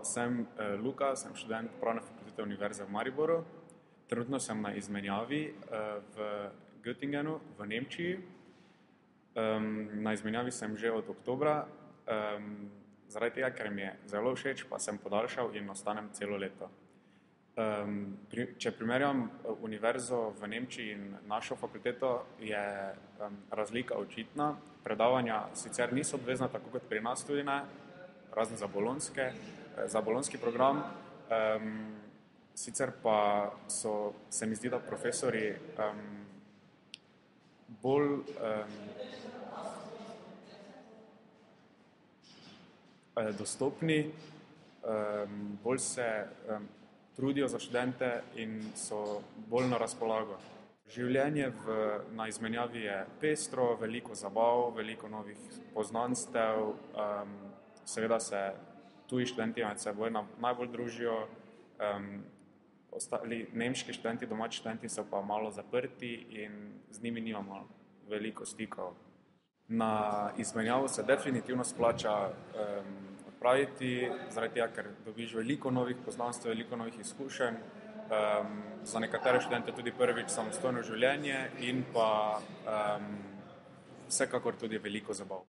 Sem Luka, sem študent Pravne fakultete Univerze v Mariboru. Trenutno sem na izmenjavi v Göttingenu v Nemčiji. Na izmenjavi sem že od oktobra. Zaradi tega, ker mi je zelo všeč, pa sem podaljšal in ostanem celo leto. Če primerjam univerzo v Nemčiji in našo fakulteto, je razlika očitna. Predavanja sicer niso obvezna, tako kot pri nas tudi ne, razen za bolonjski program. Sicer pa se mi zdi, da profesorji bolj dostopni, bolj se trudijo za študente in so bolj na razpolago. Življenje na izmenjavi je pestro, veliko zabav, veliko novih poznanstev. Seveda se tuji študenti med seboj najbolj družijo. Ostali nemški študenti, domači študenti so pa malo zaprti in z njimi nimamo veliko stikov. Na izmenjavo se definitivno splača odpraviti, zaradi tega, ker dobiš veliko novih poznanstev, veliko novih izkušenj, za nekatere študente tudi prvič samostojno življenje in pa vsekakor tudi veliko zabav.